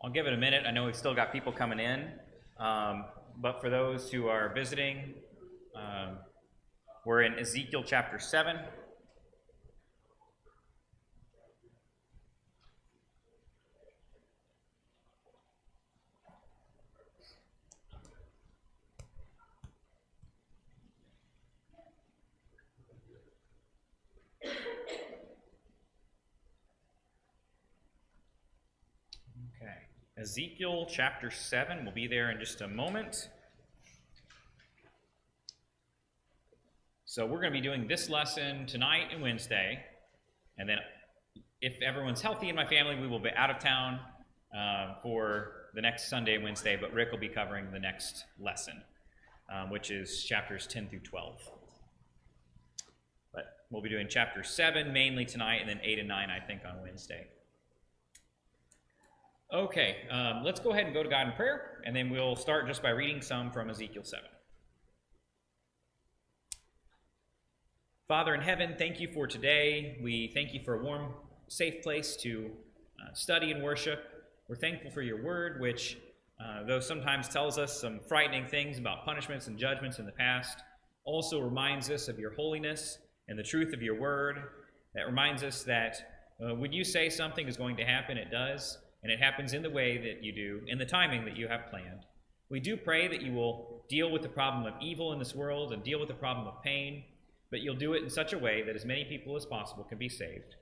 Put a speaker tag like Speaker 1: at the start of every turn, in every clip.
Speaker 1: I'll give it a minute. I know we've still got people coming in, but for those who are visiting, we're in Ezekiel chapter 7. Ezekiel chapter 7, we'll be there in just a moment. So we're going to be doing this lesson tonight and Wednesday, and then if everyone's healthy in my family, we will be out of town for the next Sunday and Wednesday, but Rick will be covering the next lesson, which is chapters 10 through 12. But we'll be doing chapter 7 mainly tonight, and then 8 and 9, I think, on Wednesday. Okay, let's go ahead and go to God in prayer, and then we'll start just by reading some from Ezekiel 7. Father in heaven, thank you for today. We thank you for a warm, safe place to study and worship. We're thankful for your word, which, though sometimes tells us some frightening things about punishments and judgments in the past, also reminds us of your holiness and the truth of your word. That reminds us that when you say something is going to happen, it does. And it happens in the way that you do, in the timing that you have planned. We do pray that you will deal with the problem of evil in this world and deal with the problem of pain, but you'll do it in such a way that as many people as possible can be saved.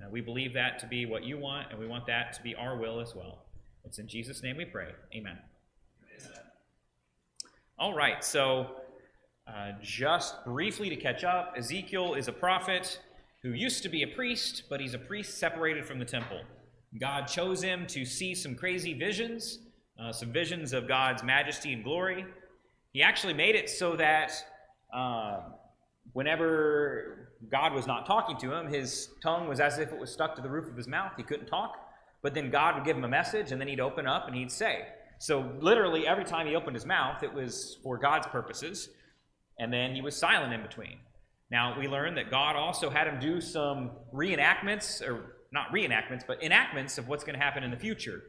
Speaker 1: We believe that to be what you want, and we want that to be our will as well. It's in Jesus' name we pray. Amen. All right, so just briefly to catch up, Ezekiel is a prophet who used to be a priest, but he's a priest separated from the temple. God chose him to see some crazy visions, some visions of God's majesty and glory. He actually made it so that whenever God was not talking to him, his tongue was as if it was stuck to the roof of his mouth. He couldn't talk, but then God would give him a message, and then he'd open up and he'd say. So literally every time he opened his mouth, it was for God's purposes, and then he was silent in between. Now, we learned that God also had him do some reenactments, or not reenactments, but enactments of what's going to happen in the future.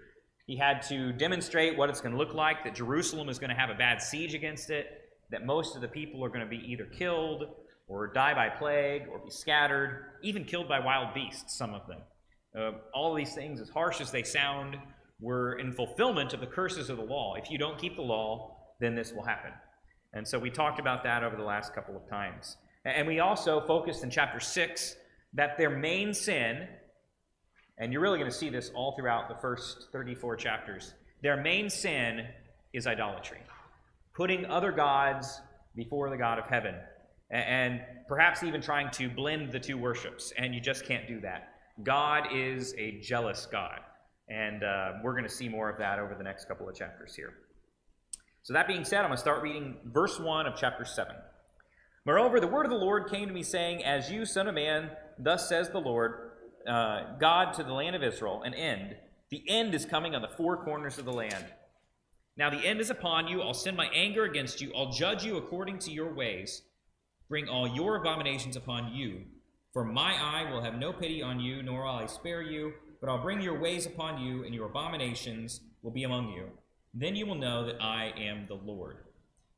Speaker 1: He had to demonstrate what it's going to look like, that Jerusalem is going to have a bad siege against it, that most of the people are going to be either killed or die by plague or be scattered, even killed by wild beasts, some of them. All of these things, as harsh as they sound, were in fulfillment of the curses of the law. If you don't keep the law, then this will happen. And so we talked about that over the last couple of times. And we also focused in chapter 6 that their main sin, and you're really going to see this all throughout the first 34 chapters, their main sin is idolatry. Putting other gods before the God of heaven. And perhaps even trying to blend the two worships. And you just can't do that. God is a jealous God. And we're going to see more of that over the next couple of chapters here. So that being said, I'm going to start reading verse 1 of chapter 7. Moreover, the word of the Lord came to me, saying, As you, son of man, thus says the Lord, God to the land of Israel, an end. The end is coming on the four corners of the land. Now the end is upon you. I'll send my anger against you. I'll judge you according to your ways. Bring all your abominations upon you. For my eye will have no pity on you, nor will I spare you, but I'll bring your ways upon you, and your abominations will be among you. Then you will know that I am the Lord.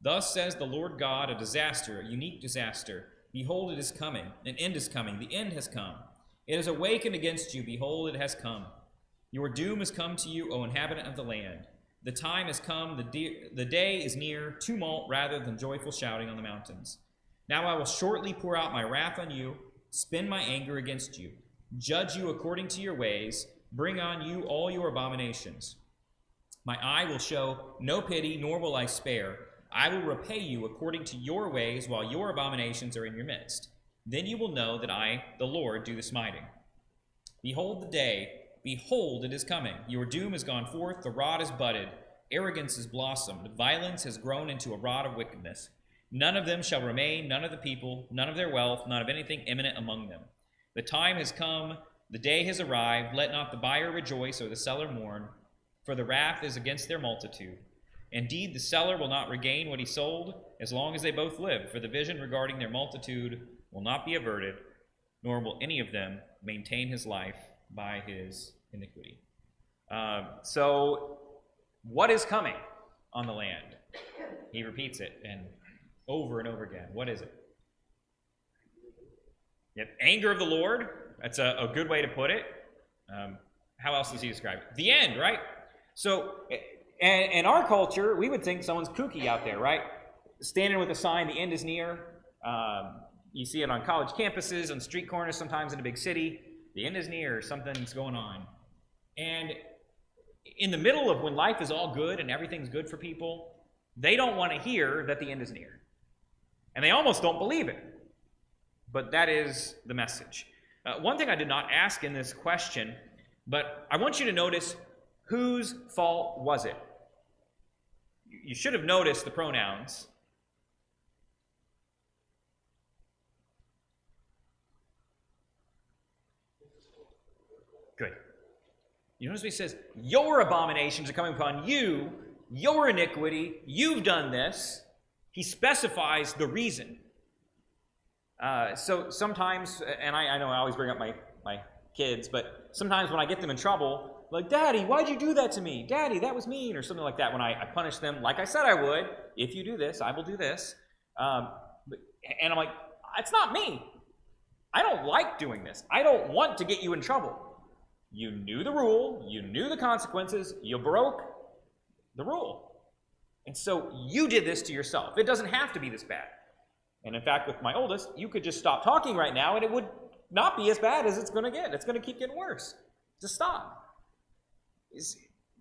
Speaker 1: Thus says the Lord God, a disaster, a unique disaster. Behold, it is coming. An end is coming. The end has come. It is awakened against you. Behold, it has come. Your doom has come to you, O inhabitant of the land. The time has come. The day is near. Tumult rather than joyful shouting on the mountains. Now I will shortly pour out my wrath on you, spend my anger against you, judge you according to your ways, bring on you all your abominations. My eye will show no pity, nor will I spare. I will repay you according to your ways while your abominations are in your midst. Then you will know that I, the Lord, do the smiting. Behold the day, behold it is coming. Your doom has gone forth, the rod is budded, arrogance has blossomed, violence has grown into a rod of wickedness. None of them shall remain, none of the people, none of their wealth, none of anything eminent among them. The time has come, the day has arrived, let not the buyer rejoice or the seller mourn, for the wrath is against their multitude. Indeed, the seller will not regain what he sold as long as they both live, for the vision regarding their multitude will not be averted, nor will any of them maintain his life by his iniquity. So what is coming on the land? He repeats it and over again. What is it? Yep, anger of the Lord. That's a good way to put it. How else does he describe it? The end, right? So, in our culture, we would think someone's kooky out there, right? Standing with a sign, the end is near. You see it on college campuses, on street corners, sometimes in a big city. The end is near, something's going on. And in the middle of when life is all good and everything's good for people, they don't want to hear that the end is near. And they almost don't believe it. But that is the message. One thing I did not ask in this question, but I want you to notice, whose fault was it? You should have noticed the pronouns. Good. You notice what he says, your abominations are coming upon you, your iniquity, you've done this. He specifies the reason. So sometimes, and I know I always bring up my kids, but sometimes when I get them in trouble, like, Daddy, why'd you do that to me? Daddy, that was mean, or something like that. When I punish them, like I said I would, if you do this, I will do this. And I'm like, it's not me. I don't like doing this. I don't want to get you in trouble. You knew the rule. You knew the consequences. You broke the rule. And so you did this to yourself. It doesn't have to be this bad. And in fact, with my oldest, you could just stop talking right now and it would not be as bad as it's going to get. It's going to keep getting worse. Just stop.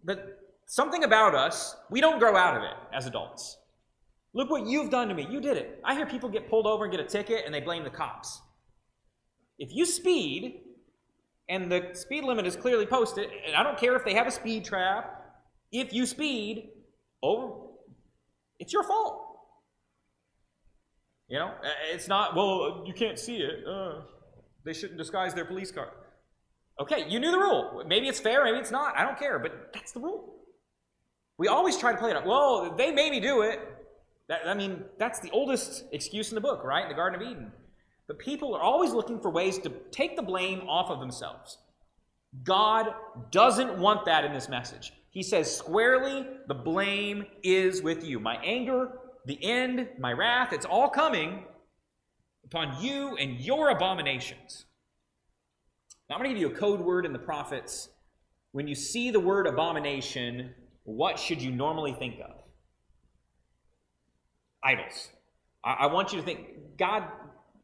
Speaker 1: But something about us, we don't grow out of it as adults. Look what you've done to me. You did it. I hear people get pulled over and get a ticket and they blame the cops. If you speed, and the speed limit is clearly posted, and I don't care if they have a speed trap, if you speed over, it's your fault. You know, it's not, well, you can't see it. They shouldn't disguise their police car. Okay, you knew the rule. Maybe it's fair, maybe it's not. I don't care, but that's the rule. We always try to play it up. Well, they made me do it. That's the oldest excuse in the book, right? In the Garden of Eden. But people are always looking for ways to take the blame off of themselves. God doesn't want that in this message. He says squarely, the blame is with you. My anger, the end, my wrath, it's all coming upon you and your abominations. Now, I'm going to give you a code word in the prophets. When you see the word abomination, what should you normally think of? Idols. I want you to think, God,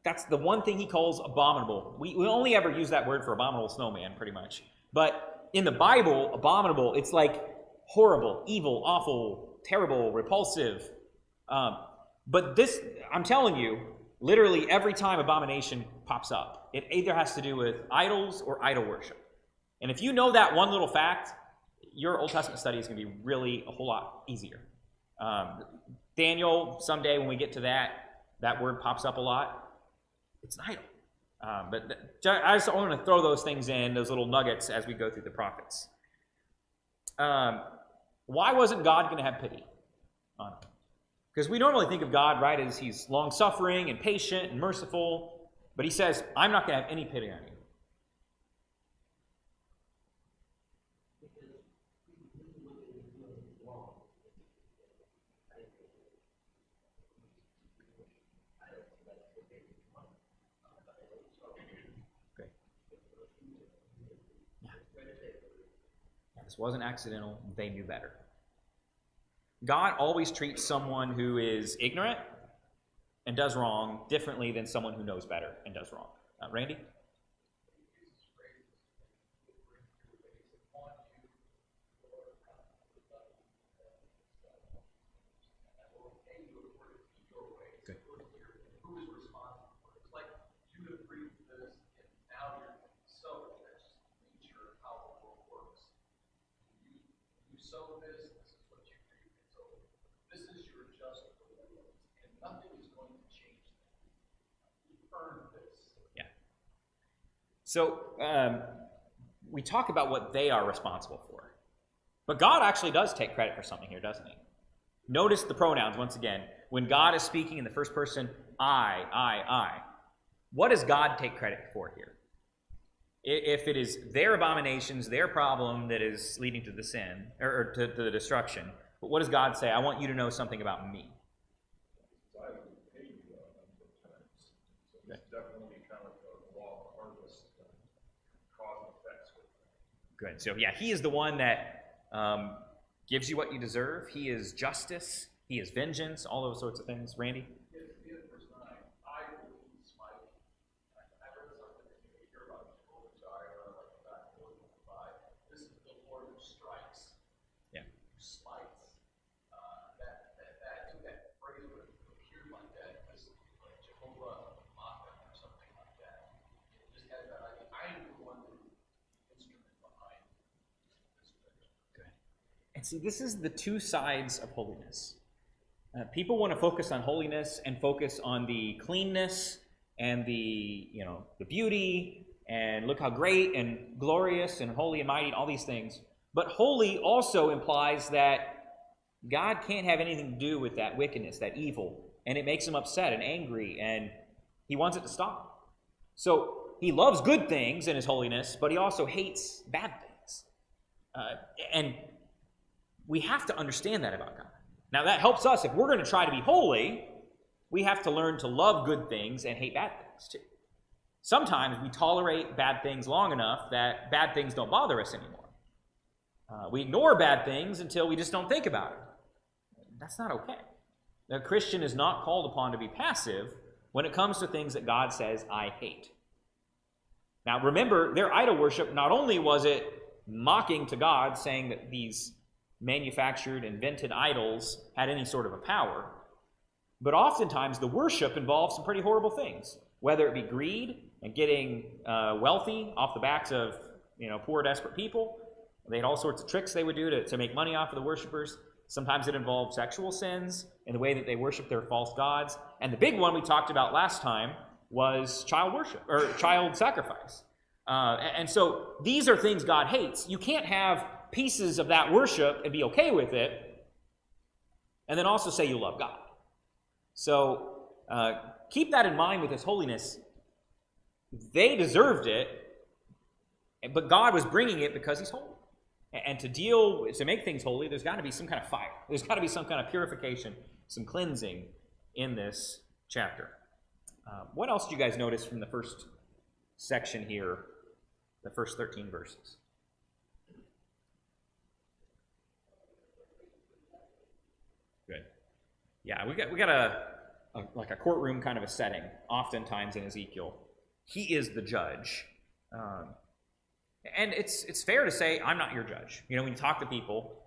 Speaker 1: that's the one thing he calls abominable. We only ever use that word for abominable snowman, pretty much. But in the Bible, abominable, it's like horrible, evil, awful, terrible, repulsive. But this, I'm telling you, literally every time abomination pops up, it either has to do with idols or idol worship. And if you know that one little fact, your Old Testament study is going to be really a whole lot easier. Daniel, someday when we get to that word pops up a lot. It's an idol. I just want to throw those things in, those little nuggets, as we go through the prophets. Why wasn't God going to have pity on him? Because we normally think of God, right, as he's long-suffering and patient and merciful. But he says, I'm not going to have any pity on you. This wasn't accidental. They knew better. God always treats someone who is ignorant and does wrong differently than someone who knows better and does wrong. Randy? Good.
Speaker 2: Who is responsible for it? It's like you have breathed this, and now you're so that's nature of how the world works. You sow this is what you reap. So this is your just reward, and nothing is going to change that. You earned this.
Speaker 1: Yeah. So we talk about what they are responsible for. But God actually does take credit for something here, doesn't he? Notice the pronouns once again. When God is speaking in the first person, I. What does God take credit for here? If it is their abominations, their problem that is leading to the sin, or to the destruction, but what does God say? I want you to know something about me.
Speaker 2: I would pay you a number of times. So it's definitely kind of a law of harvest, cause and effects with that.
Speaker 1: Good. So yeah, he is the one that gives you what you deserve. He is justice. He is vengeance. All those sorts of things. Randy?
Speaker 2: In verse 9, I will be smiting. I read something that you hear about people who die like back 4:5. This is the Lord who strikes,
Speaker 1: Yeah.
Speaker 2: who smites. That phrase would appear like that, as like Jehovah Makkah or something like that. It just has that idea. I am the one who instrument behind this picture.
Speaker 1: Good. And see, this is the two sides of holiness. People want to focus on holiness and focus on the cleanness and the beauty and look how great and glorious and holy and mighty and all these things. But holy also implies that God can't have anything to do with that wickedness, that evil, and it makes him upset and angry, and he wants it to stop. So he loves good things in his holiness, but he also hates bad things. And we have to understand that about God. Now, that helps us. If we're going to try to be holy, we have to learn to love good things and hate bad things, too. Sometimes we tolerate bad things long enough that bad things don't bother us anymore. We ignore bad things until we just don't think about it. That's not okay. A Christian is not called upon to be passive when it comes to things that God says, I hate. Now, remember, their idol worship, not only was it mocking to God, saying that these manufactured, invented idols had any sort of a power, but oftentimes the worship involves some pretty horrible things, whether it be greed and getting wealthy off the backs of poor, desperate people. They had all sorts of tricks they would do to make money off of the worshipers. Sometimes it involved sexual sins in the way that they worship their false gods. And the big one we talked about last time was child worship, or child sacrifice. And so these are things God hates. You can't have pieces of that worship and be okay with it, and then also say you love God. So keep that in mind with his holiness. They deserved it, but God was bringing it because he's holy. And to make things holy, there's got to be some kind of fire. There's got to be some kind of purification, some cleansing in this chapter. What else do you guys notice from the first section here, the first 13 verses? Good. Yeah, we got a courtroom kind of a setting, oftentimes in Ezekiel. He is the judge. And it's fair to say, I'm not your judge. When you talk to people,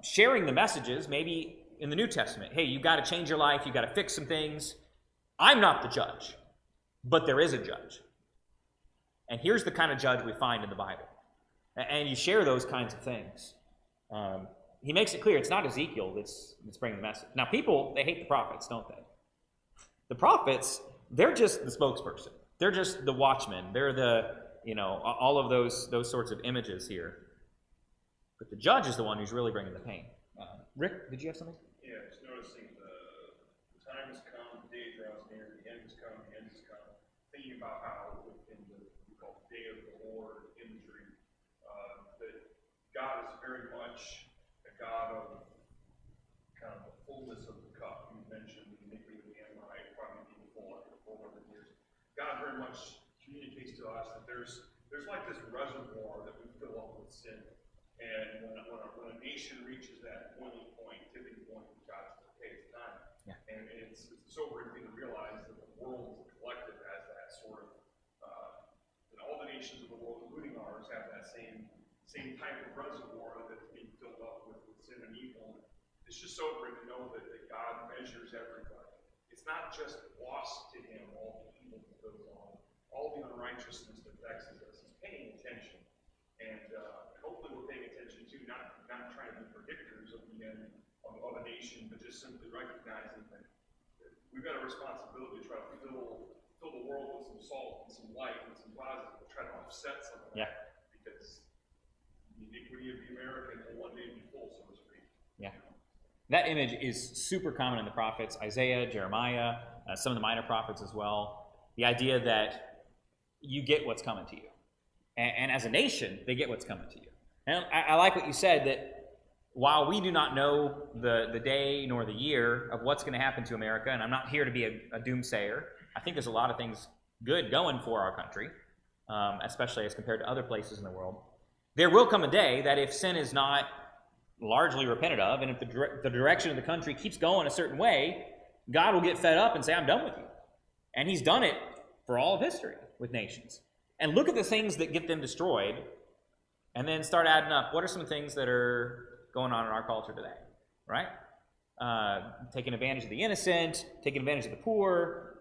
Speaker 1: sharing the messages, maybe in the New Testament, hey, you've got to change your life, you've got to fix some things. I'm not the judge, but there is a judge. And here's the kind of judge we find in the Bible. And you share those kinds of things. He makes it clear it's not Ezekiel that's bringing the message. Now, people, they hate the prophets, don't they? The prophets, they're just the spokesperson. They're just the watchman. They're all of those sorts of images here. But the judge is the one who's really bringing the pain. Rick, did you have something?
Speaker 2: Yeah, just noticing the time has come, the day draws near, the end has come, the end has come. Thinking about how in the we call the day of the Lord imagery, that God is very much a God of kind of the fullness of the cup. You mentioned the iniquity of the Amorite probably being full after 400 years. God very much communicates to us that there's like this reservoir that we fill up with sin. And when a nation reaches that boiling point, tipping point, God says, okay, it's time.
Speaker 1: Yeah.
Speaker 2: And it's a sobering thing to realize that the world as a collective has that sort of, and all the nations of the world, including ours, have that same type of reservoir that's being filled up with sin and evil. It's just sobering to know that God measures everybody. It's not just lost to him all the evil that goes on, all the unrighteousness that vexes us. He's paying attention. And hopefully we're paying attention to not trying to be predictors of the end of a nation, but just simply recognizing that we've got a responsibility to try to fill the world with some salt and some light and some positive, try to offset some of that.
Speaker 1: Yeah.
Speaker 2: Because the iniquity of the American will one day be full, so to speak.
Speaker 1: Yeah. That image is super common in the prophets, Isaiah, Jeremiah, some of the minor prophets as well. The idea that you get what's coming to you. And as a nation, they get what's coming to you. And I like what you said, that while we do not know the day nor the year of what's going to happen to America, and I'm not here to be a doomsayer, I think there's a lot of things good going for our country, especially as compared to other places in the world. There will come a day that if sin is not largely repented of, and if the direction of the country keeps going a certain way, God will get fed up and say, I'm done with you. And he's done it for all of history with nations. And look at the things that get them destroyed, and then start adding up, what are some things that are going on in our culture today, right? Taking advantage of the innocent, taking advantage of the poor,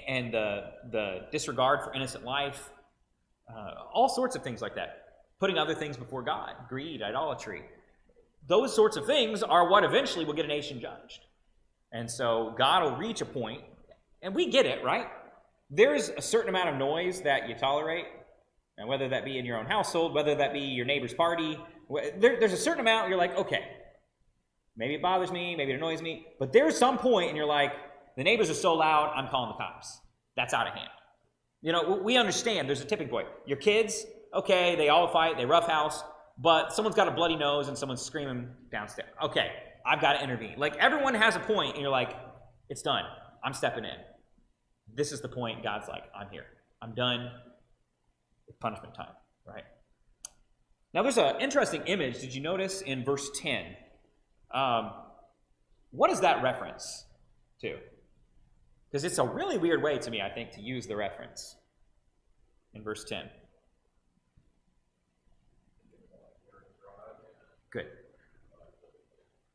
Speaker 1: and the disregard for innocent life, all sorts of things like that. Putting other things before God, greed, idolatry. Those sorts of things are what eventually will get a nation judged. And so God will reach a point, and we get it, right? There's a certain amount of noise that you tolerate, and whether that be in your own household, whether that be your neighbor's party, there's a certain amount you're like, okay, maybe it bothers me, maybe it annoys me, but there's some point and you're like, the neighbors are so loud, I'm calling the cops. That's out of hand. You know, we understand there's a tipping point. Your kids, okay, they all fight, they roughhouse, but someone's got a bloody nose and someone's screaming downstairs. Okay, I've got to intervene. Like, everyone has a point, and you're like, it's done. I'm stepping in. This is the point. God's like, I'm here. I'm done. It's punishment time, right? Now, there's an interesting image. Did you notice in verse 10? What is that reference to? Because it's a really weird way to me, I think, to use the reference in verse 10. Good.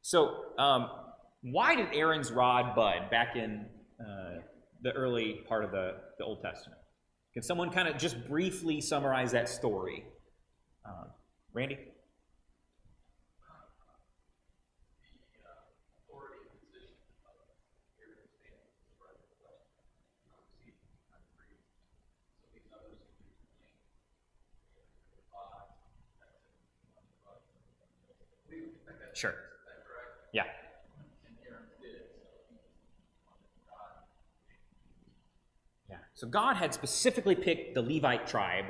Speaker 1: So, why did Aaron's rod bud back in the early part of the Old Testament? Can someone kind of just briefly summarize that story? Randy? Sure. Yeah. Yeah. So God had specifically picked the Levite tribe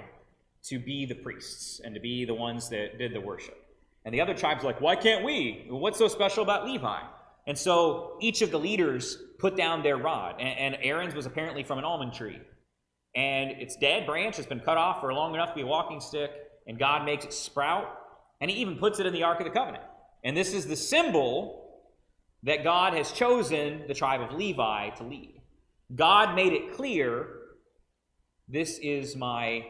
Speaker 1: to be the priests and to be the ones that did the worship. And the other tribes were like, why can't we? What's so special about Levi? And so each of the leaders put down their rod. And Aaron's was apparently from an almond tree. And its dead branch has been cut off for long enough to be a walking stick. And God makes it sprout. And he even puts it in the Ark of the Covenant. And this is the symbol that God has chosen the tribe of Levi to lead. God made it clear, this is my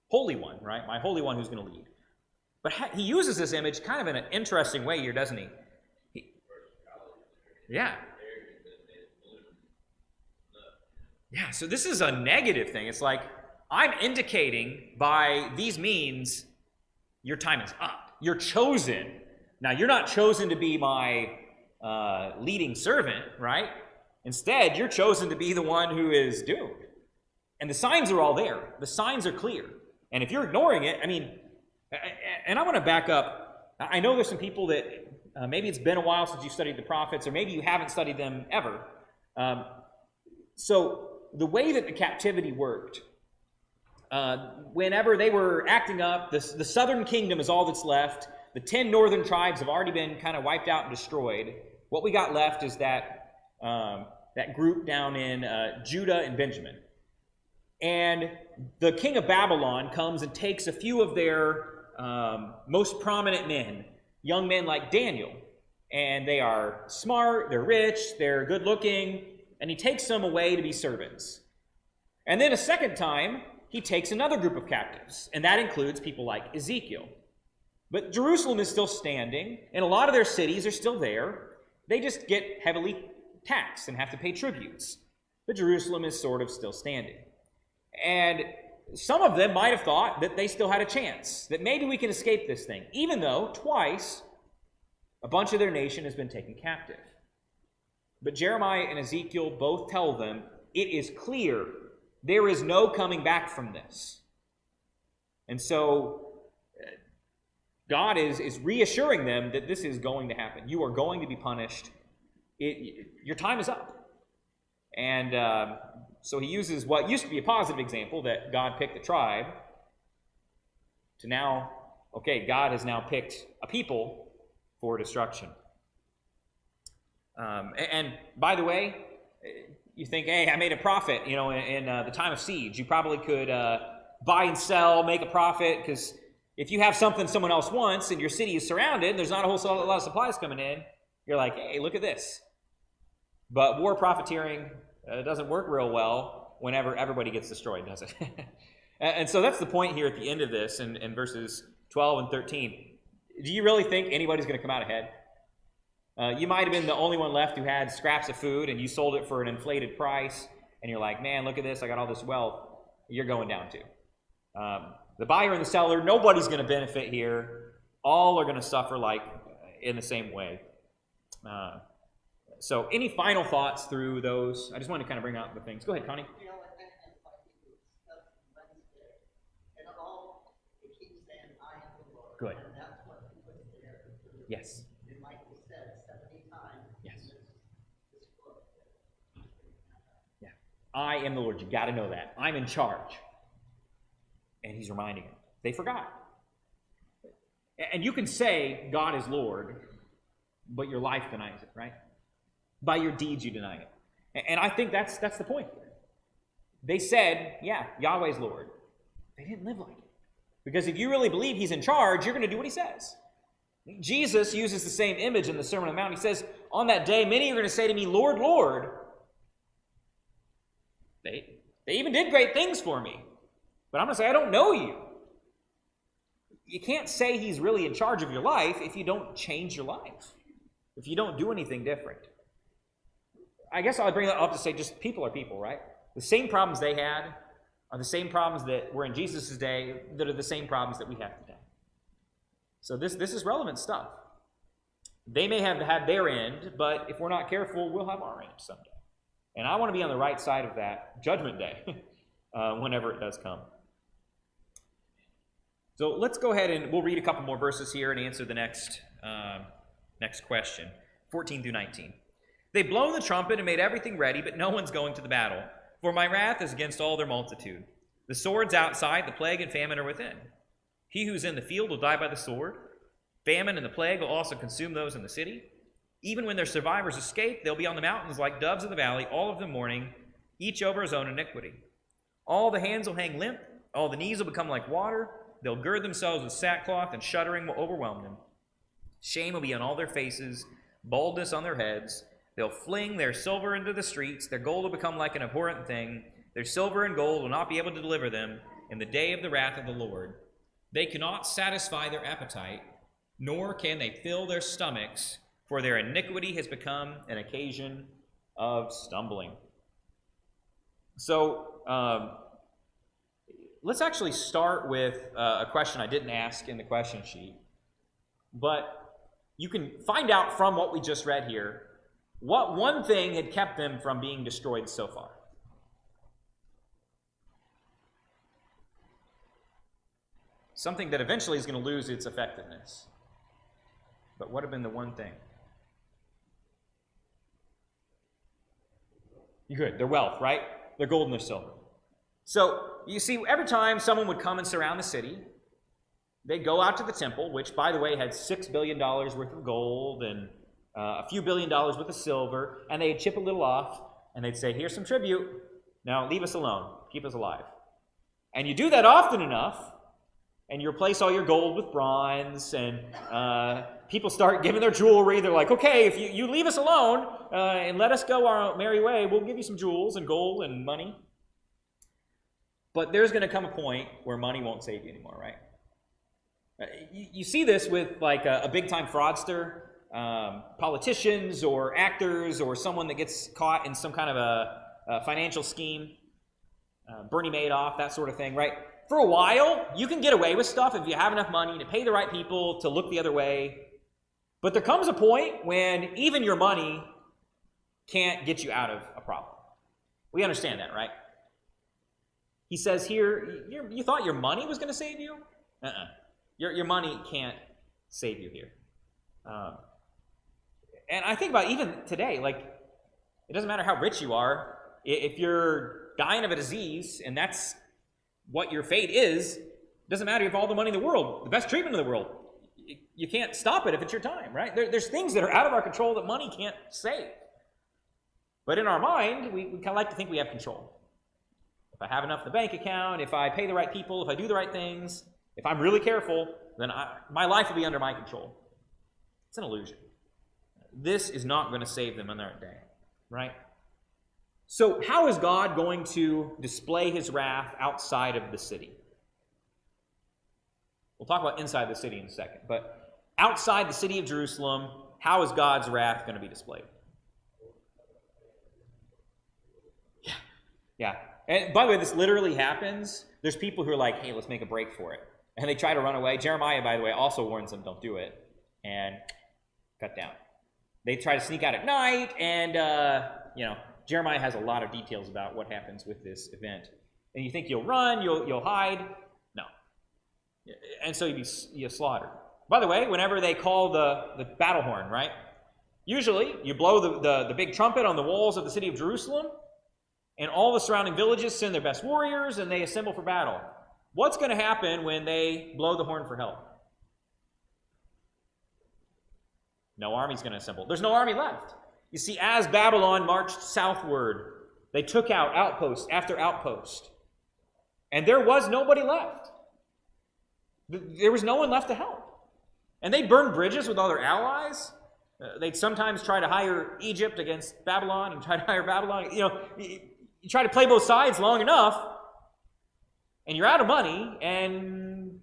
Speaker 1: Holy One, right? My Holy One who's going to lead. But he uses this image kind of in an interesting way here, doesn't he? Yeah. Yeah, so this is a negative thing. It's like, I'm indicating by these means, your time is up. You're chosen. Now, you're not chosen to be my leading servant, right? Instead, you're chosen to be the one who is doomed. And the signs are all there. The signs are clear. And if you're ignoring it, I mean, and I want to back up. I know there's some people that maybe it's been a while since you studied the prophets, or maybe you haven't studied them ever. So the way that the captivity worked, whenever they were acting up, the southern kingdom is all that's left. The 10 northern tribes have already been kind of wiped out and destroyed. What we got left is that group down in Judah and Benjamin. And the king of Babylon comes and takes a few of their most prominent men, young men like Daniel. And they are smart, they're rich, they're good looking, and he takes them away to be servants. And then a second time, he takes another group of captives, and that includes people like Ezekiel. But Jerusalem is still standing, and a lot of their cities are still there. They just get heavily taxed and have to pay tributes. But Jerusalem is sort of still standing. And some of them might have thought that they still had a chance, that maybe we can escape this thing, even though twice a bunch of their nation has been taken captive. But Jeremiah and Ezekiel both tell them, it is clear there is no coming back from this. And so God is reassuring them that this is going to happen. You are going to be punished. Your time is up. And so he uses what used to be a positive example, that God picked a tribe, to now, okay, God has now picked a people for destruction. And by the way, you think, hey, I made a profit, in the time of siege. You probably could buy and sell, make a profit, because if you have something someone else wants and your city is surrounded and there's not a lot of supplies coming in, you're like, hey, look at this. But war profiteering doesn't work real well whenever everybody gets destroyed, does it? And so that's the point here at the end of this in verses 12 and 13. Do you really think anybody's going to come out ahead? You might have been the only one left who had scraps of food, and you sold it for an inflated price, and you're like, man, look at this, I got all this wealth. You're going down too. The buyer and the seller, nobody's going to benefit here. All are going to suffer in the same way. So any final thoughts through those? I just wanted to kind of bring out the things. Go ahead, Connie. Good. Yes. Yes. Yeah. I am the Lord. You got to know that. I'm in charge. And he's reminding them. They forgot. And you can say God is Lord, but your life denies it, right? By your deeds you deny it. And I think that's the point. They said, yeah, Yahweh's Lord. They didn't live like it. Because if you really believe he's in charge, you're going to do what he says. Jesus uses the same image in the Sermon on the Mount. He says, on that day, many are going to say to me, Lord, Lord. They even did great things for me. But I'm going to say, I don't know you. You can't say he's really in charge of your life if you don't change your life, if you don't do anything different. I guess I would bring that up to say just people are people, right? The same problems they had are the same problems that were in Jesus' day that are the same problems that we have today. So this is relevant stuff. They may have had their end, but if we're not careful, we'll have our end someday. And I want to be on the right side of that judgment day whenever it does come. So let's go ahead and we'll read a couple more verses here and answer the next question, 14 through 19. They've blown the trumpet and made everything ready, but no one's going to the battle. For my wrath is against all their multitude. The sword's outside, the plague and famine are within. He who's in the field will die by the sword. Famine and the plague will also consume those in the city. Even when their survivors escape, they'll be on the mountains like doves in the valley, all of them mourning, each over his own iniquity. All the hands will hang limp, all the knees will become like water. They'll gird themselves with sackcloth, and shuddering will overwhelm them. Shame will be on all their faces, baldness on their heads. They'll fling their silver into the streets. Their gold will become like an abhorrent thing. Their silver and gold will not be able to deliver them in the day of the wrath of the Lord. They cannot satisfy their appetite, nor can they fill their stomachs, for their iniquity has become an occasion of stumbling. So, let's actually start with a question I didn't ask in the question sheet. But you can find out from what we just read here what one thing had kept them from being destroyed so far. Something that eventually is going to lose its effectiveness. But what had been the one thing? Good, their wealth, right? Their gold and their silver. So, you see, every time someone would come and surround the city, they'd go out to the temple, which, by the way, had $6 billion worth of gold and a few $1 billion worth of silver, and they'd chip a little off, and they'd say, here's some tribute. Now, leave us alone. Keep us alive. And you do that often enough, and you replace all your gold with bronze, and people start giving their jewelry. They're like, okay, if you leave us alone and let us go our merry way, we'll give you some jewels and gold and money. But there's going to come a point where money won't save you anymore, right? You see this with like a big-time fraudster, politicians or actors or someone that gets caught in some kind of a financial scheme, Bernie Madoff, that sort of thing, right? For a while, you can get away with stuff if you have enough money to pay the right people to look the other way. But there comes a point when even your money can't get you out of a problem. We understand that, right? He says here, you thought your money was going to save you? Your money can't save you here. And I think about even today, like, it doesn't matter how rich you are, If you're dying of a disease and that's what your fate is, it doesn't matter if you have all the money in the world, the best treatment in the world. You can't stop it if it's your time, right? There's things that are out of our control that money can't save. But in our mind, we kind of like to think we have control. If I have enough in the bank account, if I pay the right people, if I do the right things, if I'm really careful, then my life will be under my control. It's an illusion. This is not going to save them on their day, right? So how is God going to display his wrath outside of the city? We'll talk about inside the city in a second, but outside the city of Jerusalem, how is God's wrath going to be displayed? Yeah. And by the way, this literally happens. There's people who are like, hey, let's make a break for it. And they try to run away. Jeremiah, by the way, also warns them, don't do it. And cut down. They try to sneak out at night, and, Jeremiah has a lot of details about what happens with this event. And you think you'll run, you'll hide. No. And so you're slaughtered. By the way, whenever they call the battle horn, right? Usually, you blow the big trumpet on the walls of the city of Jerusalem, and all the surrounding villages send their best warriors, and they assemble for battle. What's going to happen when they blow the horn for help? No army's going to assemble. There's no army left. You see, as Babylon marched southward, they took out outpost after outpost. And there was nobody left. There was no one left to help. And they burned bridges with other allies. They'd sometimes try to hire Egypt against Babylon and try to hire Babylon. You try to play both sides long enough, and you're out of money, and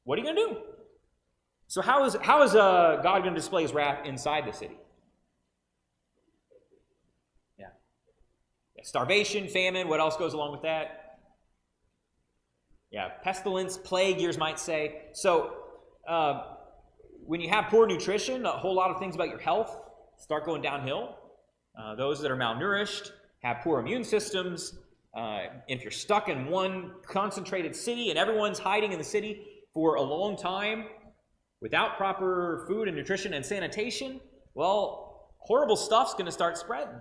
Speaker 1: what are you going to do? So how is God going to display his wrath inside the city? Yeah. Starvation, famine, what else goes along with that? Yeah, pestilence, plague, you might say. So when you have poor nutrition, a whole lot of things about your health start going downhill. Those that are malnourished have poor immune systems. If you're stuck in one concentrated city and everyone's hiding in the city for a long time without proper food and nutrition and sanitation, well, horrible stuff's going to start spreading.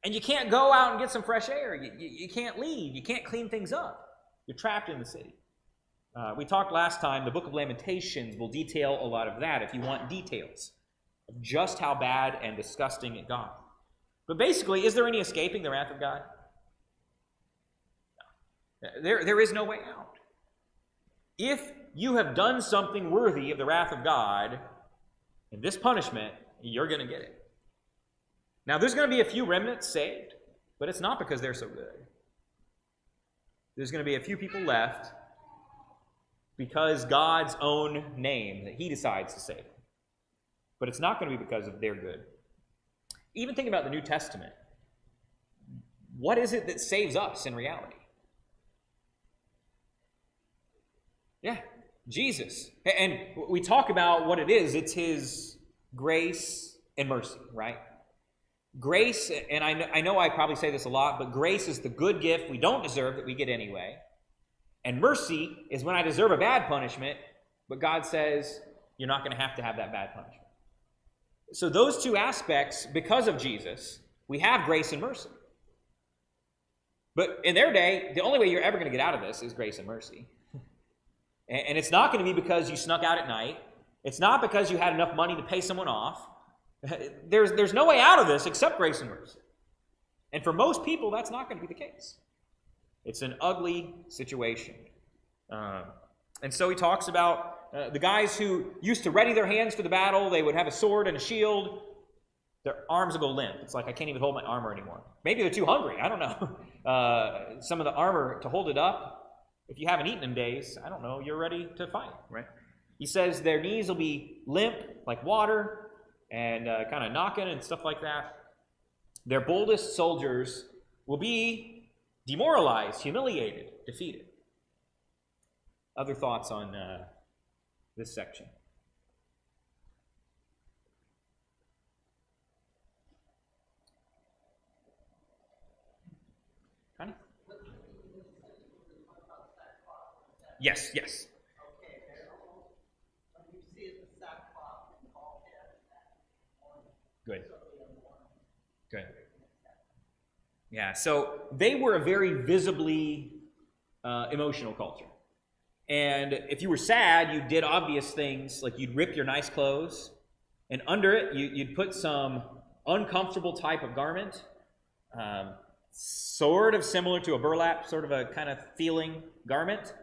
Speaker 1: And you can't go out and get some fresh air. You can't leave. You can't clean things up. You're trapped in the city. We talked last time, the book of Lamentations will detail a lot of that if you want details of just how bad and disgusting it got. But basically, is there any escaping the wrath of God? No. There is no way out. If you have done something worthy of the wrath of God, in this punishment, you're going to get it. Now, there's going to be a few remnants saved, but it's not because they're so good. There's going to be a few people left because God's own name that he decides to save. But it's not going to be because of their good. Even think about the New Testament. What is it that saves us in reality? Yeah, Jesus. And we talk about what it is. It's his grace and mercy, right? Grace, and I know I probably say this a lot, but grace is the good gift we don't deserve that we get anyway. And mercy is when I deserve a bad punishment, but God says, you're not going to have that bad punishment. So those two aspects, because of Jesus, we have grace and mercy. But in their day, the only way you're ever going to get out of this is grace and mercy. And it's not going to be because you snuck out at night. It's not because you had enough money to pay someone off. There's no way out of this except grace and mercy. And for most people, that's not going to be the case. It's an ugly situation. And so he talks about the guys who used to ready their hands for the battle. They would have a sword and a shield. Their arms would go limp. It's like, I can't even hold my armor anymore. Maybe they're too hungry. I don't know. Some of the armor to hold it up, if you haven't eaten in days, I don't know, you're ready to fight, right? He says their knees will be limp like water and kind of knocking and stuff like that. Their boldest soldiers will be demoralized, humiliated, defeated. Other thoughts on this section? Connie? Yes.
Speaker 3: Okay, when you see the sackcloth and Good.
Speaker 1: Yeah, so they were a very visibly emotional culture. And if you were sad, you did obvious things, like you'd rip your nice clothes, and under it, you'd put some uncomfortable type of garment, sort of similar to a burlap, sort of a kind of feeling garment.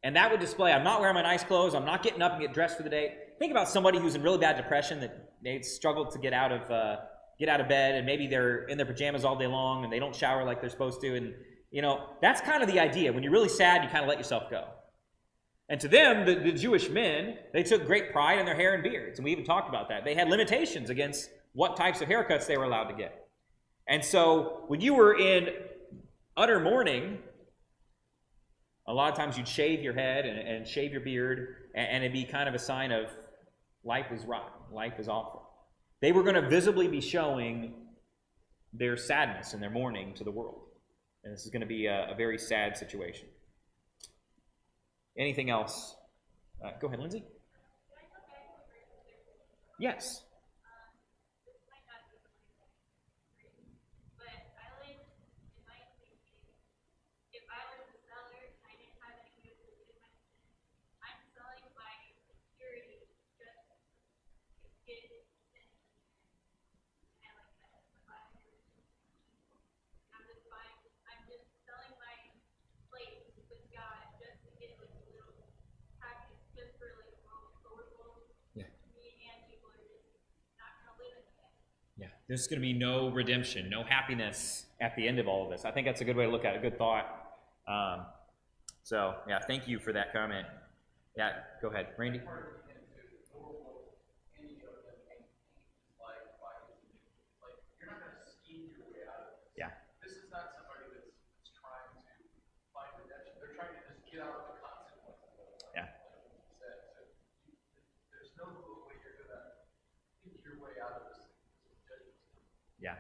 Speaker 1: And that would display, I'm not wearing my nice clothes, I'm not getting up and get dressed for the day. Think about somebody who's in really bad depression, that they struggled to get out of bed, and maybe they're in their pajamas all day long, and they don't shower like they're supposed to. And, that's kind of the idea. When you're really sad, you kind of let yourself go. And to them, the Jewish men, they took great pride in their hair and beards. And we even talked about that. They had limitations against what types of haircuts they were allowed to get. And so when you were in utter mourning, a lot of times you'd shave your head and shave your beard, and it'd be kind of a sign of life is rotten, life is awful. They were going to visibly be showing their sadness and their mourning to the world. And this is going to be a very sad situation. Anything else? Go ahead, Lindsay. Yes. Yeah, there's going to be no redemption, no happiness at the end of all of this. I think that's a good way to look at it, a good thought. So, yeah, thank you for that comment. Yeah, go ahead, Randy. Yeah.
Speaker 2: This is not somebody that's trying to find redemption. They're trying to just get out of the consequences.
Speaker 1: Yeah.
Speaker 2: There's no way you're going to think your way out of this.
Speaker 1: Yeah.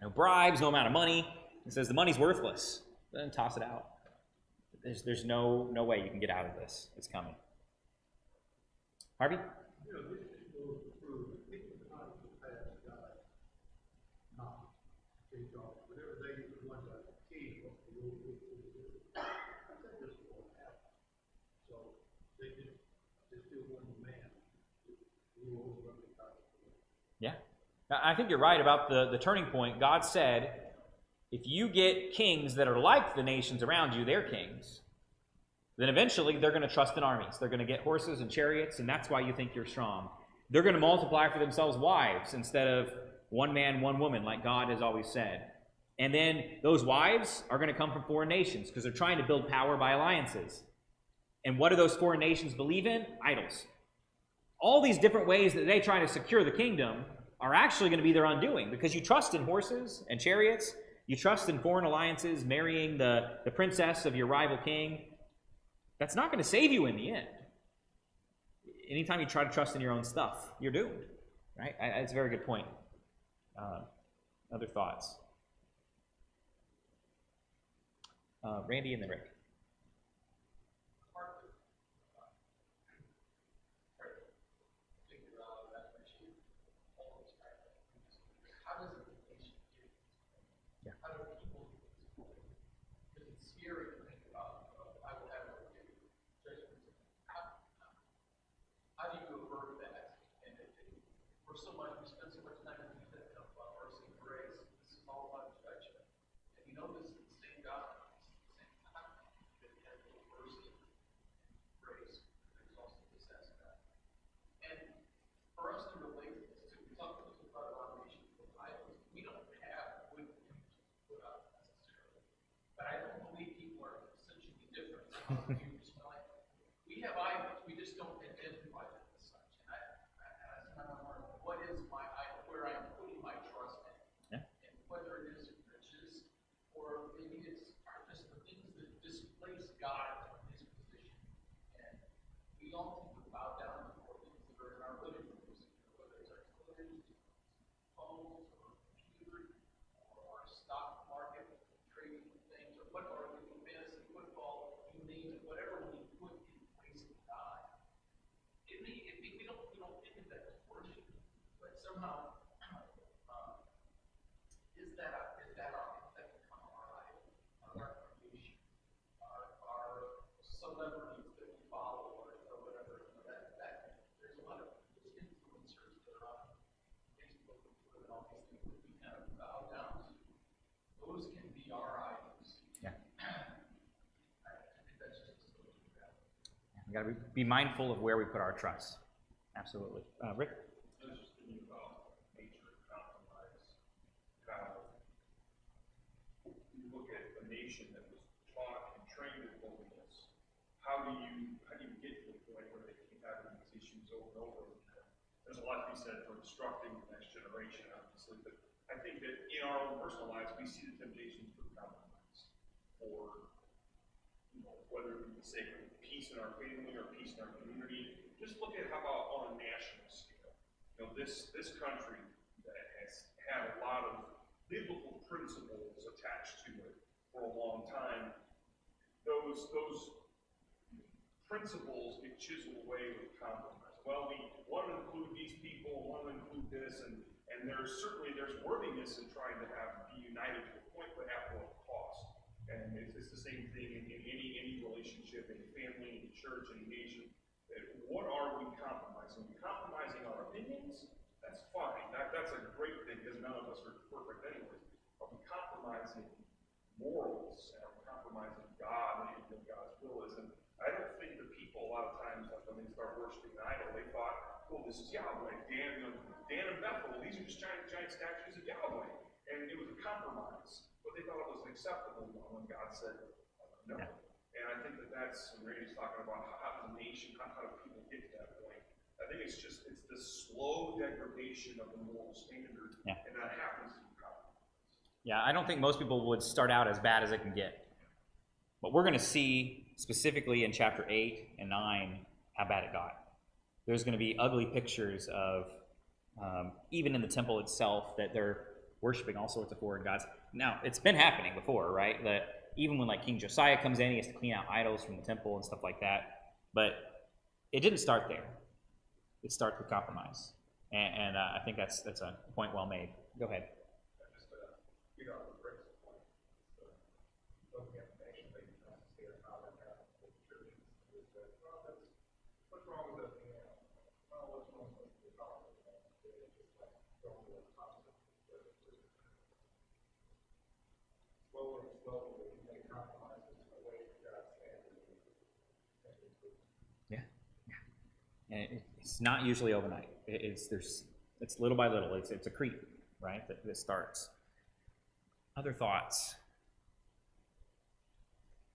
Speaker 1: No bribes, no amount of money. It says the money's worthless. Then toss it out. There's no way you can get out of this. It's coming. Harvey?
Speaker 4: These people not pass God, not take off. Whatever they want to achieve, this will happen. So they still want the man to rule over the country.
Speaker 1: Yeah. I think you're right about the turning point. God said, if you get kings that are like the nations around you, they're kings, then eventually they're going to trust in armies. They're going to get horses and chariots, and that's why you think you're strong. They're going to multiply for themselves wives instead of one man, one woman, like God has always said. And then those wives are going to come from foreign nations because they're trying to build power by alliances. And what do those foreign nations believe in? Idols. All these different ways that they try to secure the kingdom are actually going to be their undoing, because you trust in horses and chariots, you trust in foreign alliances, marrying the princess of your rival king. That's not going to save you in the end. Anytime you try to trust in your own stuff, you're doomed. Right? That's a very good point. Other thoughts? Randy and then Rick.
Speaker 2: We have idols, we just don't identify them as such. And I kind of wonder, what is my idol, where I'm putting my trust in? Yeah. And whether it is riches, or maybe it's just the things that displace God from his position. And we all tend to bow down before things that are in our living rooms, whether it's our television, phones, or computer, or our stock market, trading things, or what, or fantasy football, you name it, whatever.
Speaker 1: We got to be mindful of where we put our trust. Absolutely. Rick?
Speaker 2: I was just thinking about nature and compromise. How you look at a nation that was taught and trained in holiness. How do you get to the point where they keep having these issues over and over again? There's a lot to be said for instructing the next generation, obviously, but I think that in our own personal lives, we see the temptations for compromise, for whether it be the sake of peace in our family or peace in our community. Just look at how about on a national scale. This country that has had a lot of biblical principles attached to it for a long time. Those principles get chiseled away with compromise. Well, we want to include these people, want to include this, and there's worthiness in trying to be united to a point, but at what cost? And it's the same thing in any relationship, any family, any church, any nation. What are we compromising? Are we compromising our opinions? That's fine. That's a great thing because none of us are perfect anyway. Are we compromising morals? And are we compromising God and what God's will is? And I don't think the people a lot of times, like when they start worshiping an idol, they thought, "Oh, this is Yahweh." Dan and Bethel, these are just giant statues of Yahweh. And it was a compromise. But they thought it was an acceptable one when God said no. Yeah. And I think that's when Randy's talking about how does a nation, how do people get to that point? I think it's the slow degradation of the moral standard, and that happens through compromise.
Speaker 1: Yeah, I don't think most people would start out as bad as it can get. But we're going to see specifically in chapter 8 and 9 how bad it got. There's going to be ugly pictures of, even in the temple itself, that they're worshiping all sorts of foreign gods. Now, it's been happening before, right? That even when like King Josiah comes in, he has to clean out idols from the temple and stuff like that. But it didn't start there. It starts with compromise. And I think that's a point well made. Go ahead.
Speaker 2: What's wrong with it?
Speaker 1: And it's not usually overnight. It's little by little. It's a creep, right? That starts. Other thoughts?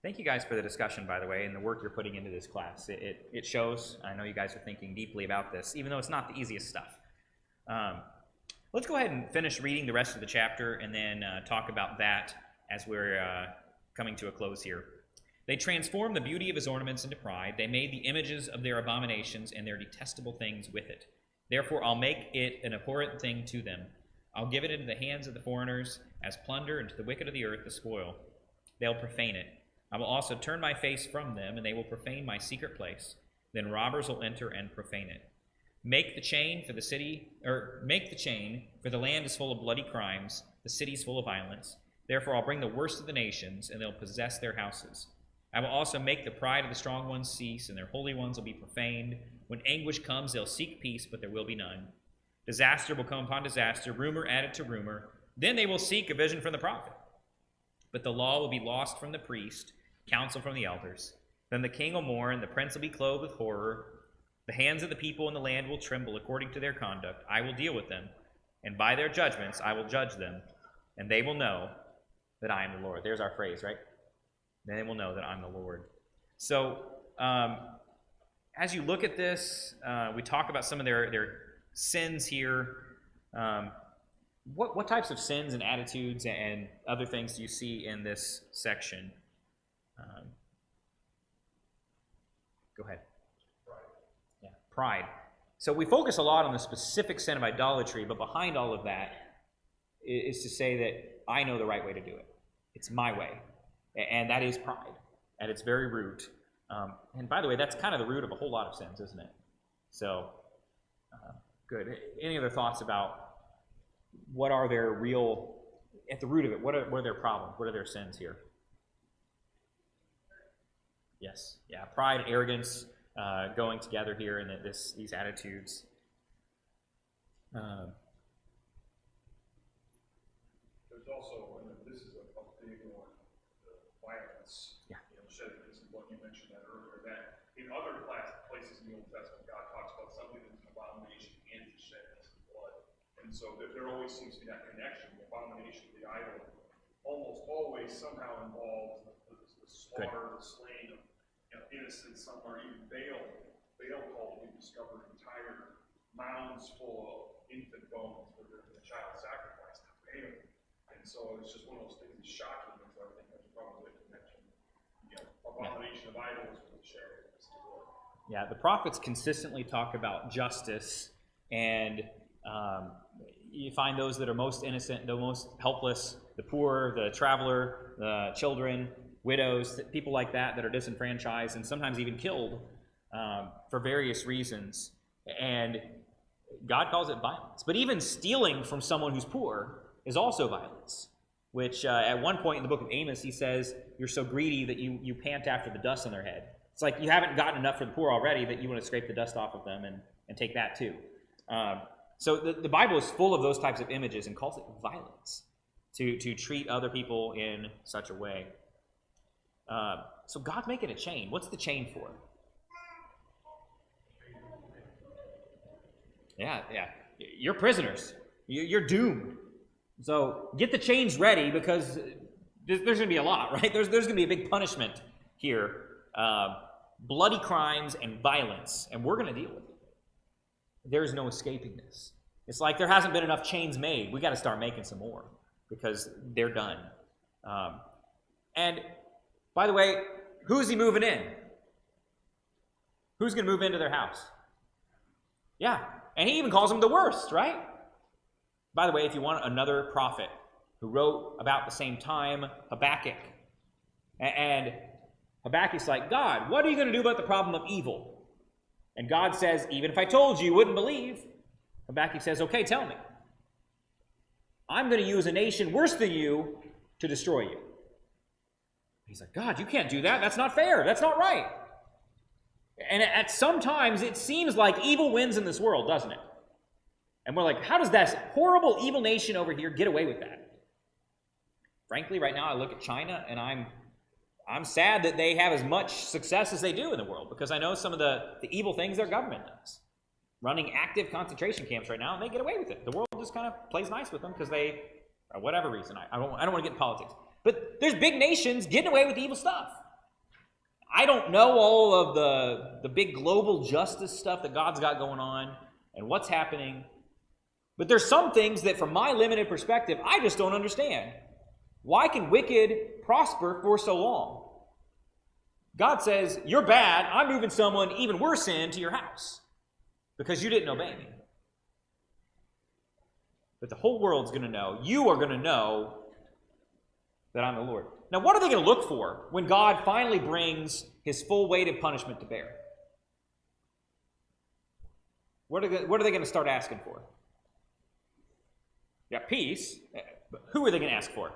Speaker 1: Thank you guys for the discussion, by the way, and the work you're putting into this class. It shows. I know you guys are thinking deeply about this, even though it's not the easiest stuff. Let's go ahead and finish reading the rest of the chapter and then talk about that as we're coming to a close here. They transformed the beauty of his ornaments into pride. They made the images of their abominations and their detestable things with it. Therefore I'll make it an abhorrent thing to them. I'll give it into the hands of the foreigners as plunder, and to the wicked of the earth the spoil. They'll profane it. I will also turn my face from them, and they will profane my secret place. Then robbers will enter and profane it. Make the chain for the land is full of bloody crimes, the city's full of violence. Therefore I'll bring the worst of the nations, and they'll possess their houses. I will also make the pride of the strong ones cease, and their holy ones will be profaned. When anguish comes, they'll seek peace, but there will be none. Disaster will come upon disaster, rumor added to rumor. Then they will seek a vision from the prophet. But the law will be lost from the priest, counsel from the elders. Then the king will mourn, the prince will be clothed with horror. The hands of the people in the land will tremble according to their conduct. I will deal with them, and by their judgments I will judge them, and they will know that I am the Lord. There's our phrase, right? Then they will know that I'm the Lord. So, as you look at this, we talk about some of their sins here. What types of sins and attitudes and other things do you see in this section? Go ahead. Yeah, pride. So we focus a lot on the specific sin of idolatry, but behind all of that is to say that I know the right way to do it. It's my way. And that is pride at its very root. And by the way, that's kind of the root of a whole lot of sins, isn't it? So, good. Any other thoughts about what are their real, at the root of it, what are their problems? What are their sins here? Yes. Yeah, pride, arrogance, going together here in these attitudes.
Speaker 2: There's also, and this is a big one, the violence.
Speaker 1: Yeah.
Speaker 2: Shedding this is what you mentioned that earlier.
Speaker 5: in other places in the Old Testament, God talks about something that's an abomination and to shed innocent blood. And so there always seems to be that connection. The abomination of the idol almost always somehow involves the slaughter, the slaying of innocents. Some are even Baal called to discover entire mounds full of infant bones for the child sacrifice to Baal. And so it's just one of those things that's shocking. And so I think there's probably a connection. Abomination of idols with the shedding of innocent blood.
Speaker 1: Yeah, the prophets consistently talk about justice, and you find those that are most innocent, the most helpless, the poor, the traveler, the children, widows, people like that are disenfranchised and sometimes even killed for various reasons. And God calls it violence. But even stealing from someone who's poor is also violence, which at one point in the book of Amos, he says, you're so greedy that you pant after the dust on their head. It's like you haven't gotten enough for the poor already that you want to scrape the dust off of them and take that too. So the Bible is full of those types of images and calls it violence to treat other people in such a way. So God's making a chain. What's the chain for? Yeah. You're prisoners. You're doomed. So get the chains ready because there's going to be a lot, right? There's going to be a big punishment here. Bloody crimes and violence, and we're going to deal with it. There's no escaping this. It's like there hasn't been enough chains made. We got to start making some more because they're done. And by the way, who's he moving in? Who's going to move into their house? Yeah, and he even calls them the worst, right? By the way, if you want another prophet who wrote about the same time, Habakkuk. And Habakkuk's like, God, what are you going to do about the problem of evil? And God says, even if I told you, you wouldn't believe. Habakkuk says, okay, tell me. I'm going to use a nation worse than you to destroy you. He's like, God, you can't do that. That's not fair. That's not right. And at some times, it seems like evil wins in this world, doesn't it? And we're like, how does that horrible evil nation over here get away with that? Frankly, right now, I look at China, and I'm sad that they have as much success as they do in the world, because I know some of the evil things their government does. Running active concentration camps right now, and they get away with it. The world just kind of plays nice with them because they, for whatever reason, I don't want to get into politics. But there's big nations getting away with evil stuff. I don't know all of the big global justice stuff that God's got going on and what's happening. But there's some things that, from my limited perspective, I just don't understand. Why can wicked prosper for so long? God says, you're bad. I'm moving someone even worse into your house because you didn't obey me. But the whole world's going to know. You are going to know that I'm the Lord. Now, what are they going to look for when God finally brings his full weight of punishment to bear? What are they going to start asking for? Yeah, peace. But who are they going to ask for?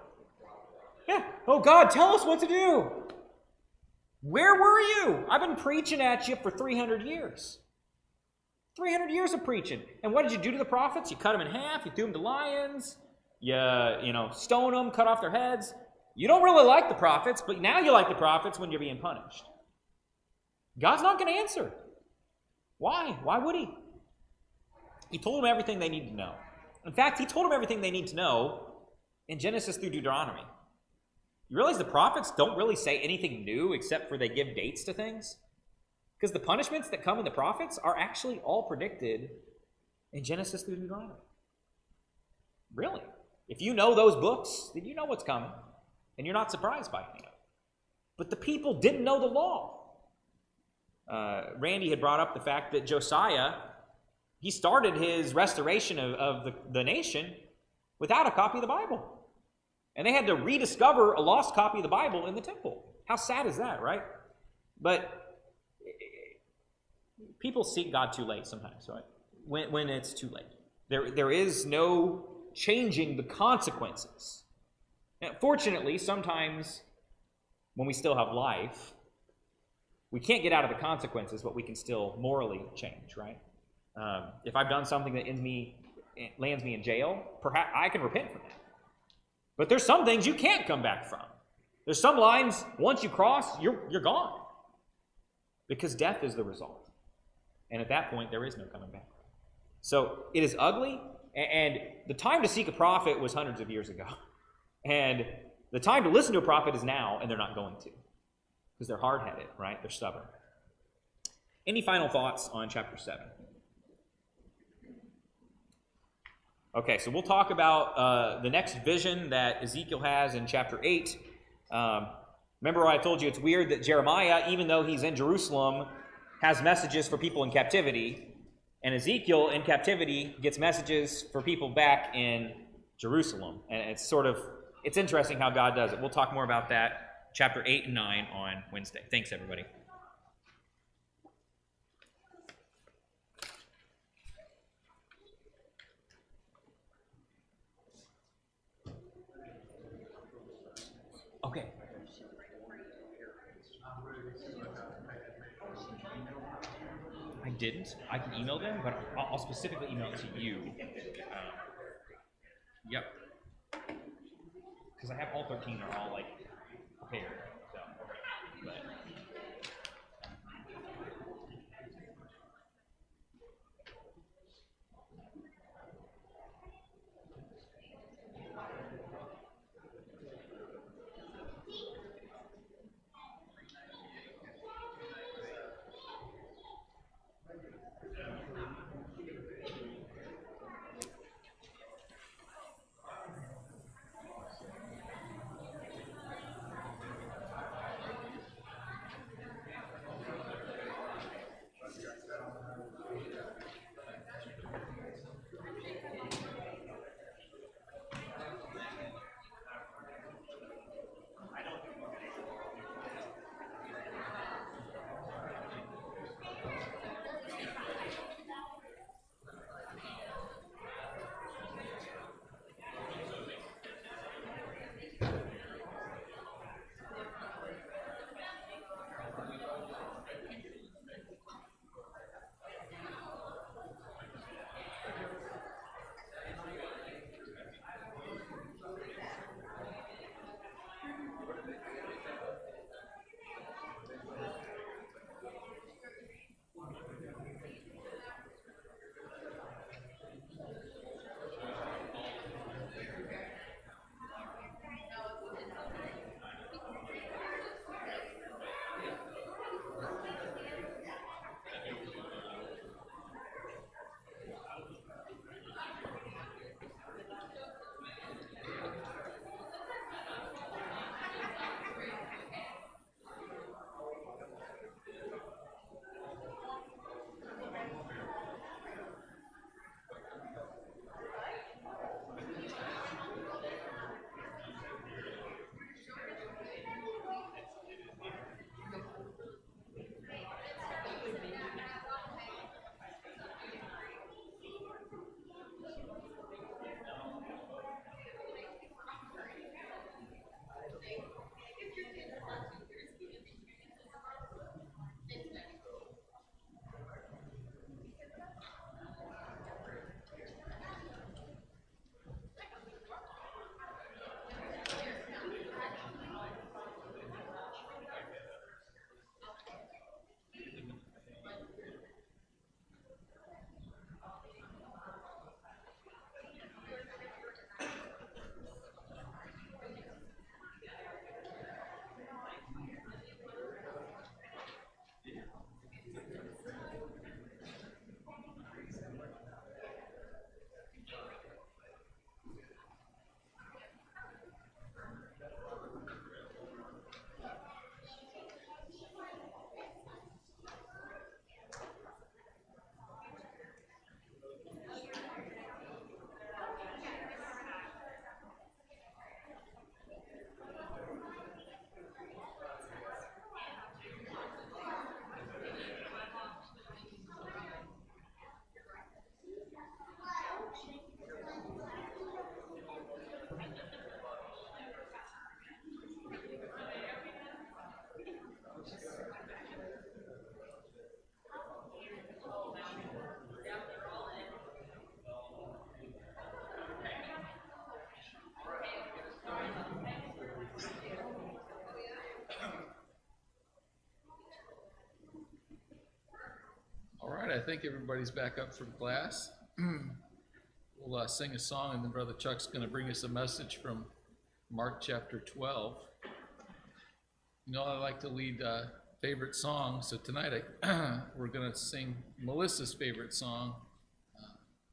Speaker 1: Yeah. Oh, God, tell us what to do. Where were you? I've been preaching at you for 300 years. 300 years of preaching. And what did you do to the prophets? You cut them in half. You threw them to lions. You stone them, cut off their heads. You don't really like the prophets, but now you like the prophets when you're being punished. God's not going to answer. Why? Why would he? He told them everything they need to know. In fact, he told them everything they need to know in Genesis through Deuteronomy. You realize the prophets don't really say anything new except for they give dates to things? Because the punishments that come in the prophets are actually all predicted in Genesis through Deuteronomy. Really. If you know those books, then you know what's coming. And you're not surprised by any of it. But the people didn't know the law. Randy had brought up the fact that Josiah, he started his restoration of the nation without a copy of the Bible. And they had to rediscover a lost copy of the Bible in the temple. How sad is that, right? But people seek God too late sometimes, right? When it's too late. There is no changing the consequences. Now, fortunately, sometimes when we still have life, we can't get out of the consequences, but we can still morally change, right? If I've done something that lands me in jail, perhaps I can repent from that. But there's some things you can't come back from. There's some lines, once you cross, you're gone. because death is the result. And at that point, there is no coming back. So it is ugly, and the time to seek a prophet was hundreds of years ago. And the time to listen to a prophet is now, and they're not going to, because they're hard-headed, right? They're stubborn. Any final thoughts on chapter 7? Okay, so we'll talk about the next vision that Ezekiel has in chapter 8. Remember I told you it's weird that Jeremiah, even though he's in Jerusalem, has messages for people in captivity, and Ezekiel in captivity gets messages for people back in Jerusalem. And it's interesting how God does it. We'll talk more about that, chapter 8 and 9 on Wednesday. Thanks, everybody. Okay. I didn't. I can email them, but I'll specifically email it to you. Yep. Because I have all 13 are all, like, prepared. So, but.
Speaker 2: think everybody's back up from class. We'll sing a song, and then Brother Chuck's going to bring us a message from Mark chapter 12. You know, I like to lead favorite songs, so tonight we're going to sing Melissa's favorite song,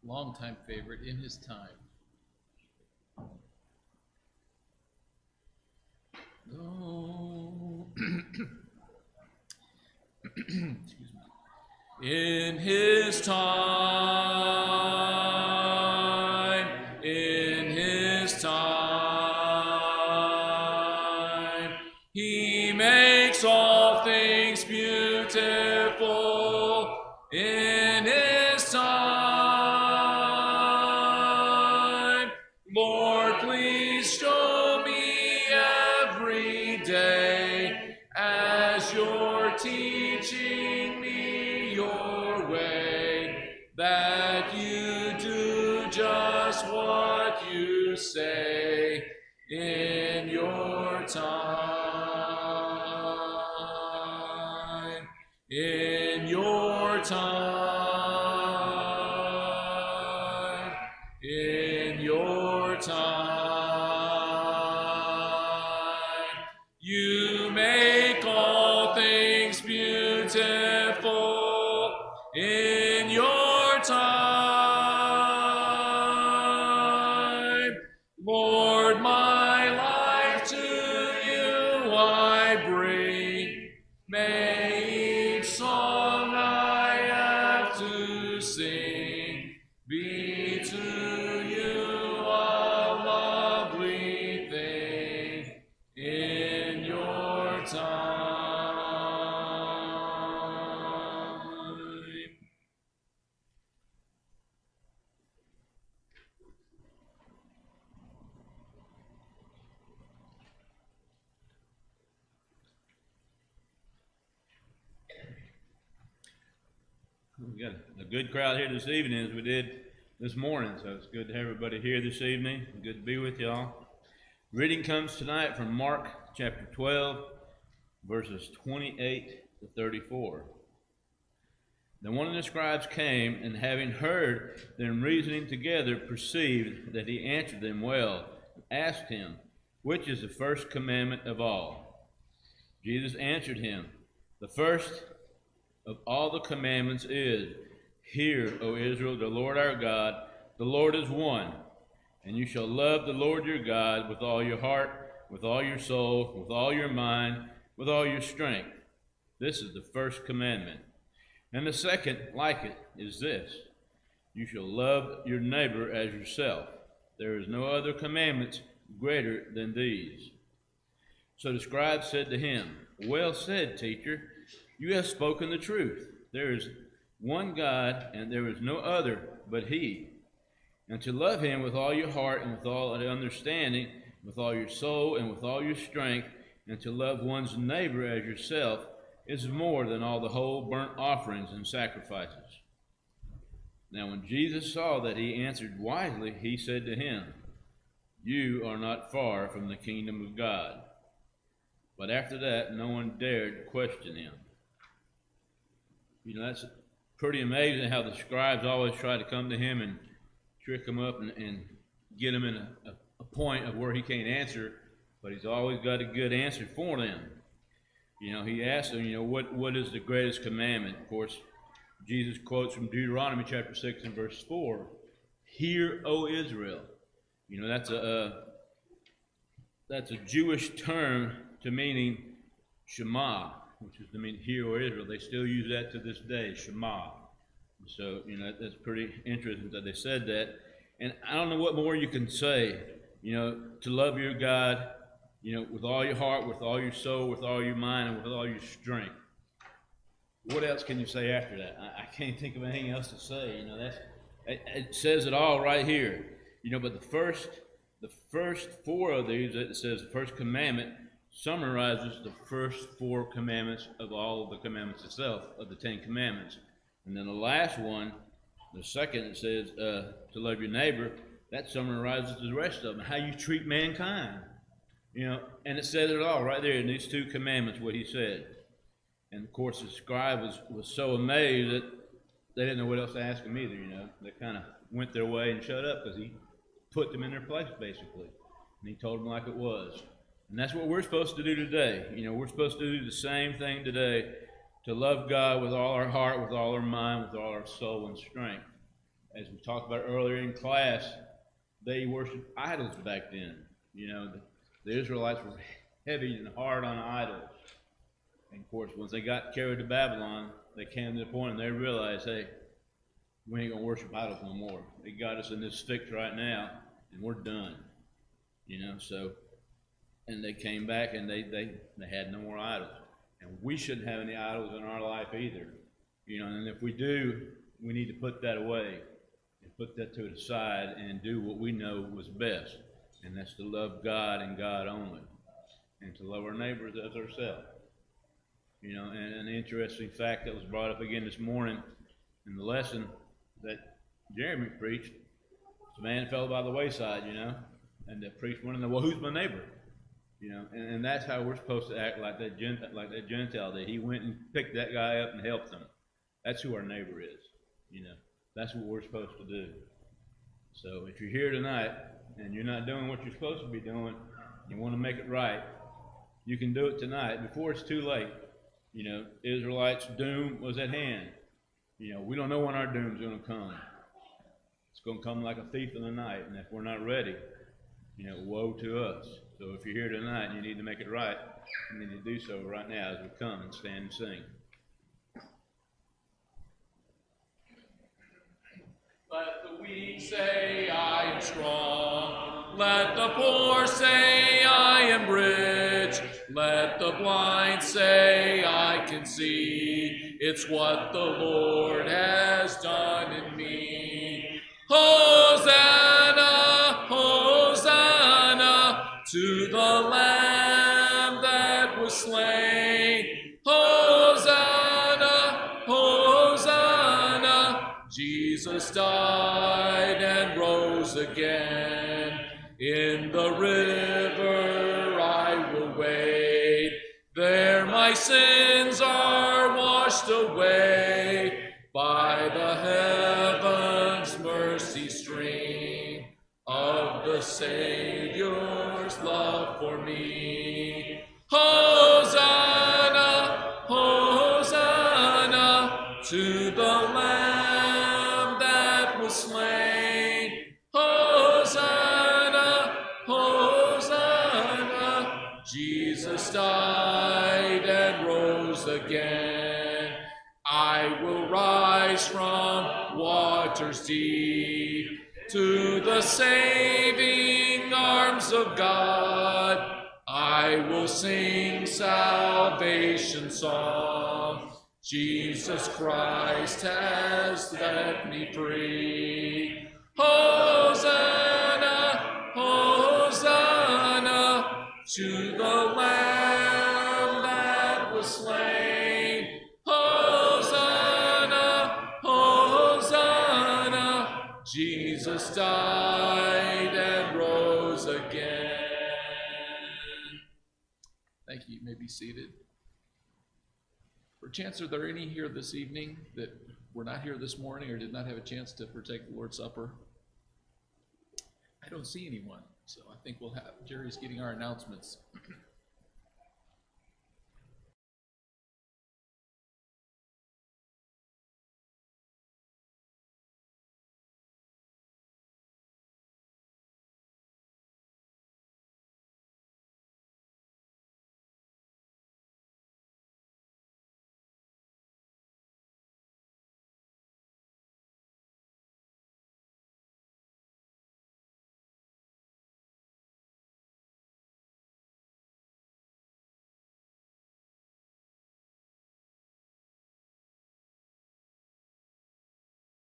Speaker 2: longtime favorite, In His Time. Oh. Excuse me. In His time, in His time, He makes all things beautiful. In His time, Lord, please show me every day as You're teaching me Your way, that You do just what You say in Your time, in Your time, in Your time. You make all things beautiful in Your time. Lord, my life to You I bring. May each song I have to sing be to You a lovely thing in Your time.
Speaker 6: We got a good crowd here this evening as we did this morning, so it's good to have everybody here this evening. Good to be with y'all. Reading comes tonight from Mark chapter 12, verses 28 to 34. Then one of the scribes came, and having heard them reasoning together, perceived that he answered them well, and asked him, which is the first commandment of all? Jesus answered him, the first of all the commandments is, Hear, O Israel, the Lord our God, the Lord is one, and you shall love the Lord your God with all your heart, with all your soul, with all your mind, with all your strength. This is the first commandment. And the second, like it, is this, you shall love your neighbor as yourself. There is no other commandments greater than these. So the scribe said to him, Well said, teacher. You have spoken the truth. There is one God, and there is no other but He. And to love Him with all your heart and with all understanding, with all your soul and with all your strength, and to love one's neighbor as yourself is more than all the whole burnt offerings and sacrifices. Now when Jesus saw that he answered wisely, he said to him, You are not far from the kingdom of God. But after that, no one dared question him. You know, that's pretty amazing how the scribes always try to come to him and trick him up and get him in a point of where he can't answer, but he's always got a good answer for them. You know, he asked them, what is the greatest commandment? Of course, Jesus quotes from Deuteronomy chapter 6 and verse 4, Hear, O Israel. You know, that's a Jewish term to meaning Shema, which is to mean Hear, O Israel. They still use that to this day, Shema. So, that's pretty interesting that they said that. And I don't know what more you can say, to love your God, with all your heart, with all your soul, with all your mind, and with all your strength. What else can you say after that? I can't think of anything else to say. It says it all right here. But the first four of these, it says the first commandment summarizes the first four commandments of all of the commandments itself, of the 10 commandments. And then the last one, the second, it says to love your neighbor, that summarizes the rest of them, how you treat mankind. And it says it all right there in these 2 commandments, what he said. And of course the scribe was so amazed that they didn't know what else to ask him either, you know. They kind of went their way and shut up because he put them in their place, basically. And he told them like it was. And that's what we're supposed to do today. You know, we're supposed to do the same thing today, to love God with all our heart, with all our mind, with all our soul and strength. As we talked about earlier in class, they worshiped idols back then. You know, the Israelites were heavy and hard on idols. And of course, once they got carried to Babylon, they came to the point and they realized, hey, we ain't going to worship idols no more. They got us in this fix right now, and we're done. You know, so, and they came back and they had no more idols. And we shouldn't have any idols in our life either. You know, and if we do, we need to put that away and put that to the side and do what we know was best. And that's to love God and God only. And to love our neighbors as ourselves. You know, and an interesting fact that was brought up again this morning in the lesson that Jeremy preached, the man fell by the wayside, you know, and the priest wanted to know, well, who's my neighbor? You know, and that's how we're supposed to act like that Gentile did. He went and picked that guy up and helped him. That's who our neighbor is, you know. That's what we're supposed to do. So if you're here tonight and you're not doing what you're supposed to be doing, you want to make it right, you can do it tonight before it's too late. You know, Israelites' doom was at hand. You know, we don't know when our doom's going to come. It's going to come like a thief in the night, and if we're not ready, you know, woe to us. So if you're here tonight and you need to make it right, you need to do so right now as we come and stand and sing.
Speaker 2: Let the weak say, I am strong. Let the poor say, I am rich. Let the blind say, I can see. It's what the Lord has done in me. Hosanna, Hosanna, to the Lamb that was slain. Hosanna, Hosanna, Jesus died and rose again. In the river I will wade. There my sins are washed away by the heavens' mercy stream of the Savior's love for me. Hosanna, Hosanna, to the Lamb that was slain. Hosanna, Hosanna, Jesus died and rose again. I will rise from waters deep to the saving arms of God. I will sing salvation songs. Jesus Christ has set me free. Hosanna, Hosanna, to the Lamb that was slain. Hosanna, Hosanna, Jesus died and rose again. Thank you. You may be seated. Perchance, are there any here this evening that were not here this morning or did not have a chance to partake the Lord's Supper? I don't see anyone, so I think we'll have Jerry's getting our announcements.